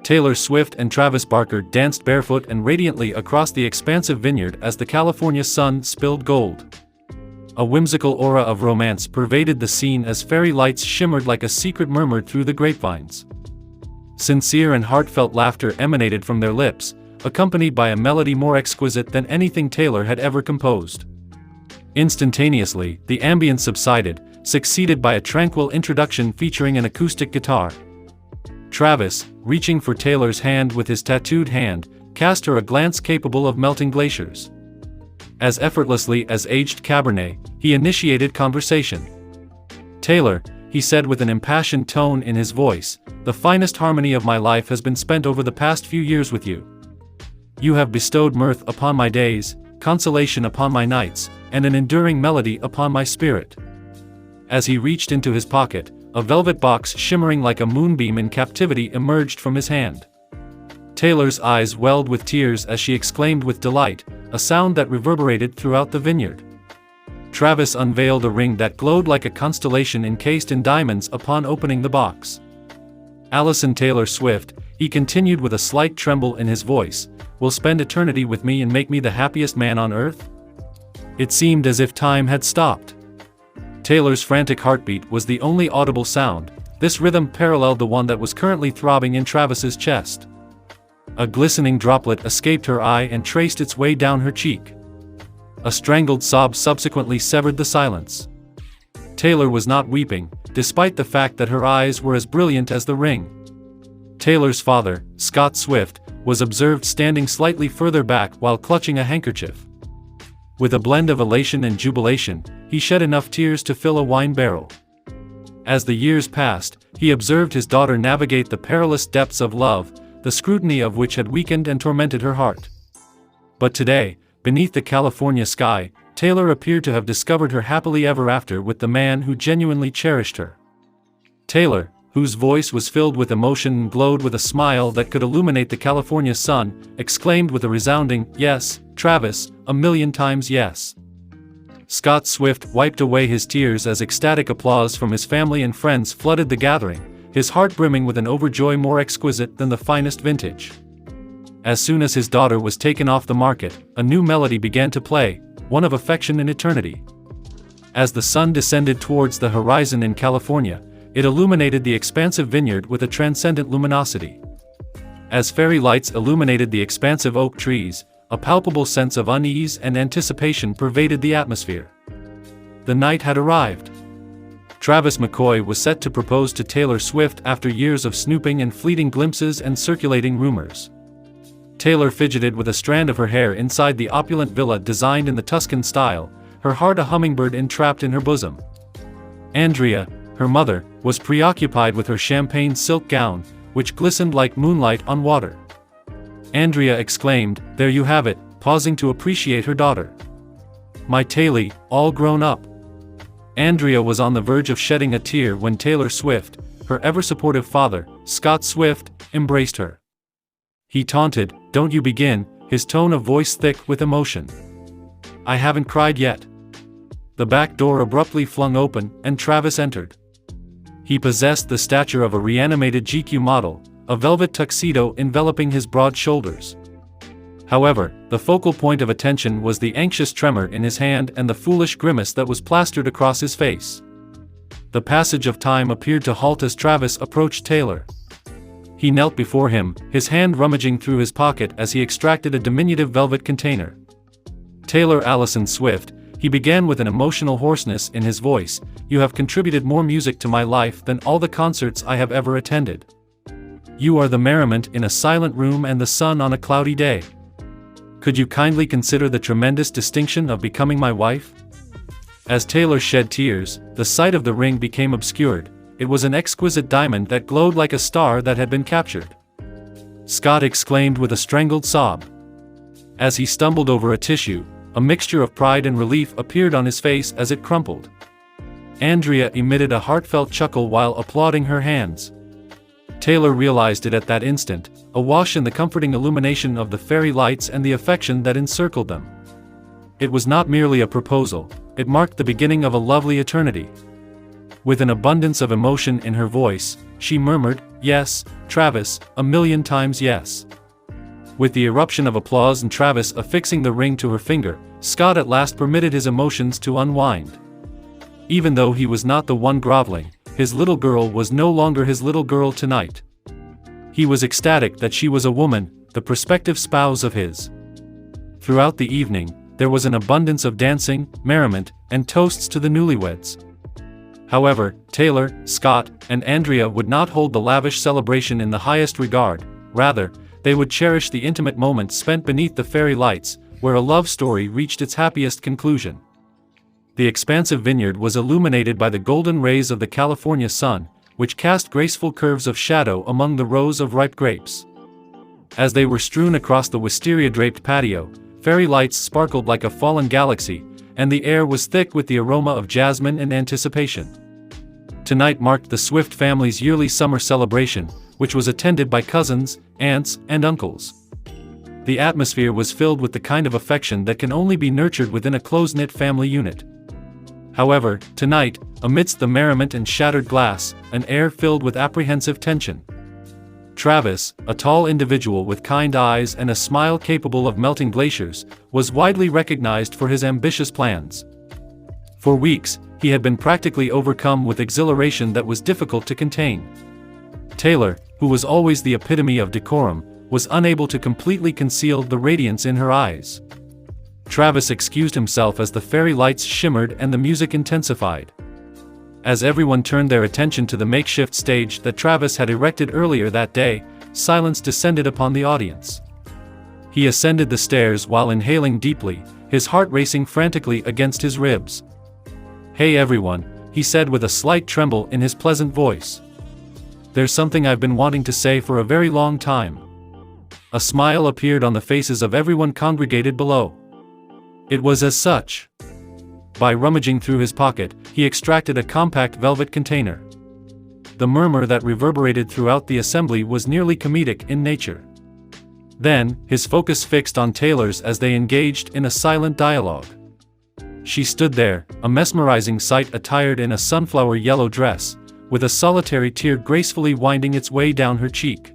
Taylor Swift and Travis Barker danced barefoot and radiantly across the expansive vineyard as the California sun spilled gold. A whimsical aura of romance pervaded the scene as fairy lights shimmered like a secret murmured through the grapevines. Sincere and heartfelt laughter emanated from their lips, accompanied by a melody more exquisite than anything Taylor had ever composed. Instantaneously, the ambience subsided, succeeded by a tranquil introduction featuring an acoustic guitar. Travis, reaching for Taylor's hand with his tattooed hand, cast her a glance capable of melting glaciers. As effortlessly as aged Cabernet, he initiated conversation. "Taylor," he said with an impassioned tone in his voice, "the finest harmony of my life has been spent over the past few years with you. You have bestowed mirth upon my days, consolation upon my nights, and an enduring melody upon my spirit." As he reached into his pocket, a velvet box shimmering like a moonbeam in captivity emerged from his hand. Taylor's eyes welled with tears as she exclaimed with delight, a sound that reverberated throughout the vineyard. Travis unveiled a ring that glowed like a constellation encased in diamonds upon opening the box. "Allison Taylor Swift," he continued with a slight tremble in his voice, "will spend eternity with me and make me the happiest man on earth?" It seemed as if time had stopped. Taylor's frantic heartbeat was the only audible sound. This rhythm paralleled the one that was currently throbbing in Travis's chest. A glistening droplet escaped her eye and traced its way down her cheek. A strangled sob subsequently severed the silence. Taylor was not weeping, despite the fact that her eyes were as brilliant as the ring. Taylor's father, Scott Swift, was observed standing slightly further back while clutching a handkerchief. With a blend of elation and jubilation, he shed enough tears to fill a wine barrel. As the years passed, he observed his daughter navigate the perilous depths of love, the scrutiny of which had weakened and tormented her heart. But today, beneath the California sky, Taylor appeared to have discovered her happily ever after with the man who genuinely cherished her. Taylor, whose voice was filled with emotion and glowed with a smile that could illuminate the California sun, exclaimed with a resounding, "Yes, Travis, a million times yes." Scott Swift wiped away his tears as ecstatic applause from his family and friends flooded the gathering, his heart brimming with an overjoy more exquisite than the finest vintage. As soon as his daughter was taken off the market, a new melody began to play, one of affection and eternity. As the sun descended towards the horizon in California, it illuminated the expansive vineyard with a transcendent luminosity. As fairy lights illuminated the expansive oak trees, a palpable sense of unease and anticipation pervaded the atmosphere. The night had arrived. Travis McCoy was set to propose to Taylor Swift after years of snooping and fleeting glimpses and circulating rumors. Taylor fidgeted with a strand of her hair inside the opulent villa designed in the Tuscan style, her heart a hummingbird entrapped in her bosom. Andrea, her mother, was preoccupied with her champagne silk gown, which glistened like moonlight on water. Andrea exclaimed, "There you have it," pausing to appreciate her daughter. "My Taylor, all grown up." Andrea was on the verge of shedding a tear when Taylor Swift, her ever-supportive father, Scott Swift, embraced her. He taunted, "Don't you begin," his tone of voice thick with emotion. "I haven't cried yet." The back door abruptly flung open, and Travis entered. He possessed the stature of a reanimated GQ model, a velvet tuxedo enveloping his broad shoulders. However, the focal point of attention was the anxious tremor in his hand and the foolish grimace that was plastered across his face. The passage of time appeared to halt as Travis approached Taylor. He knelt before him, his hand rummaging through his pocket as he extracted a diminutive velvet container. "Taylor Allison Swift," he began with an emotional hoarseness in his voice, "you have contributed more music to my life than all the concerts I have ever attended. You are the merriment in a silent room and the sun on a cloudy day. Could you kindly consider the tremendous distinction of becoming my wife?" As Taylor shed tears, the sight of the ring became obscured. It was an exquisite diamond that glowed like a star that had been captured. Scott exclaimed with a strangled sob. As he stumbled over a tissue, a mixture of pride and relief appeared on his face as it crumpled. Andrea emitted a heartfelt chuckle while applauding her hands. Taylor realized it at that instant, awash in the comforting illumination of the fairy lights and the affection that encircled them. It was not merely a proposal, it marked the beginning of a lovely eternity. With an abundance of emotion in her voice, she murmured, "Yes, Travis, a million times yes." With the eruption of applause and Travis affixing the ring to her finger, Scott at last permitted his emotions to unwind. Even though he was not the one groveling, his little girl was no longer his little girl tonight. He was ecstatic that she was a woman, the prospective spouse of his. Throughout the evening, there was an abundance of dancing, merriment, and toasts to the newlyweds. However, Taylor, Scott, and Andrea would not hold the lavish celebration in the highest regard. Rather, they would cherish the intimate moments spent beneath the fairy lights, where a love story reached its happiest conclusion. The expansive vineyard was illuminated by the golden rays of the California sun, which cast graceful curves of shadow among the rows of ripe grapes. As they were strewn across the wisteria-draped patio, fairy lights sparkled like a fallen galaxy, and the air was thick with the aroma of jasmine and anticipation. Tonight marked the Swift family's yearly summer celebration, which was attended by cousins, aunts, and uncles. The atmosphere was filled with the kind of affection that can only be nurtured within a close-knit family unit. However, tonight, amidst the merriment and shattered glass, an air filled with apprehensive tension. Travis, a tall individual with kind eyes and a smile capable of melting glaciers, was widely recognized for his ambitious plans. For weeks, he had been practically overcome with exhilaration that was difficult to contain. Taylor, who was always the epitome of decorum, was unable to completely conceal the radiance in her eyes. Travis excused himself as the fairy lights shimmered and the music intensified. As everyone turned their attention to the makeshift stage that Travis had erected earlier that day, silence descended upon the audience. He ascended the stairs while inhaling deeply, his heart racing frantically against his ribs. "Hey everyone," he said with a slight tremble in his pleasant voice. "There's something I've been wanting to say for a very long time." A smile appeared on the faces of everyone congregated below. It was as such. By rummaging through his pocket, he extracted a compact velvet container. The murmur that reverberated throughout the assembly was nearly comedic in nature. Then, his focus fixed on Taylor's as they engaged in a silent dialogue. She stood there, a mesmerizing sight attired in a sunflower yellow dress, with a solitary tear gracefully winding its way down her cheek.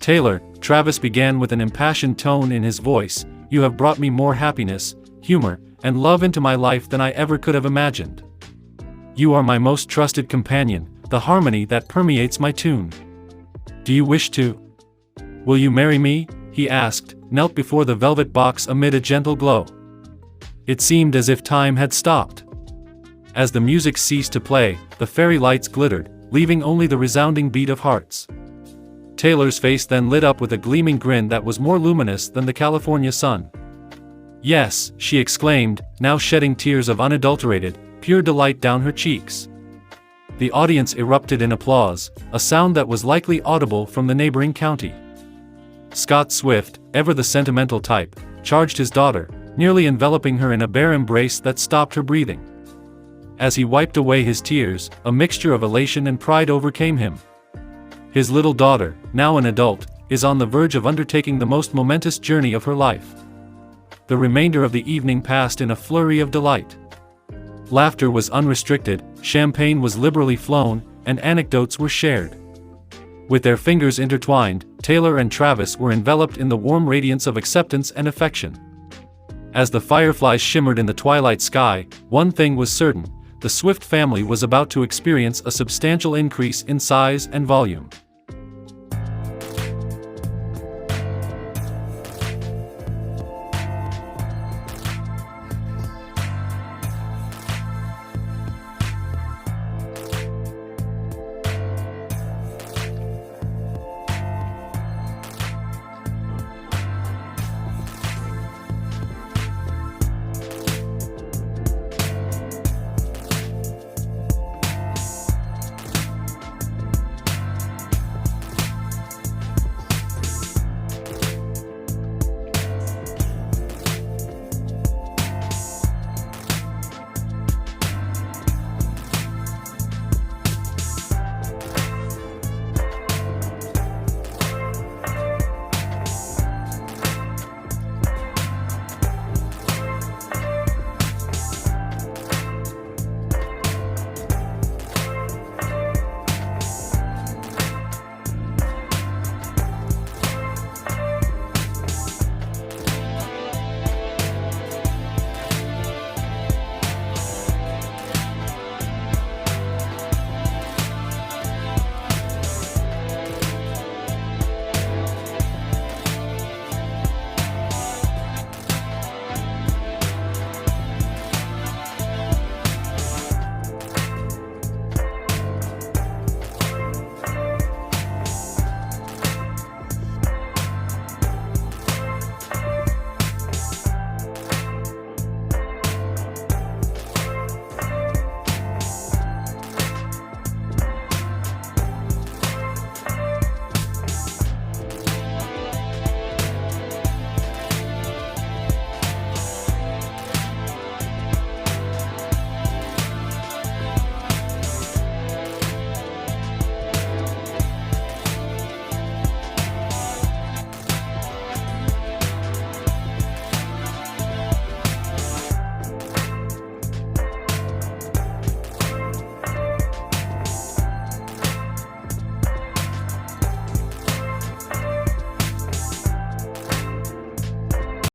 "Taylor," Travis began with an impassioned tone in his voice, "you have brought me more happiness, humor, and love into my life than I ever could have imagined. You are my most trusted companion, the harmony that permeates my tune. Do you wish to? Will you marry me?" he asked, knelt before the velvet box amid a gentle glow. It seemed as if time had stopped. As the music ceased to play, the fairy lights glittered, leaving only the resounding beat of hearts. Taylor's face then lit up with a gleaming grin that was more luminous than the California sun. "Yes," she exclaimed, now shedding tears of unadulterated, pure delight down her cheeks. The audience erupted in applause, a sound that was likely audible from the neighboring county. Scott Swift, ever the sentimental type, charged his daughter, nearly enveloping her in a bare embrace that stopped her breathing. As he wiped away his tears, a mixture of elation and pride overcame him. His little daughter, now an adult, is on the verge of undertaking the most momentous journey of her life. The remainder of the evening passed in a flurry of delight. Laughter was unrestricted, champagne was liberally flown, and anecdotes were shared. With their fingers intertwined, Taylor and Travis were enveloped in the warm radiance of acceptance and affection. As the fireflies shimmered in the twilight sky, one thing was certain: the Swift family was about to experience a substantial increase in size and volume.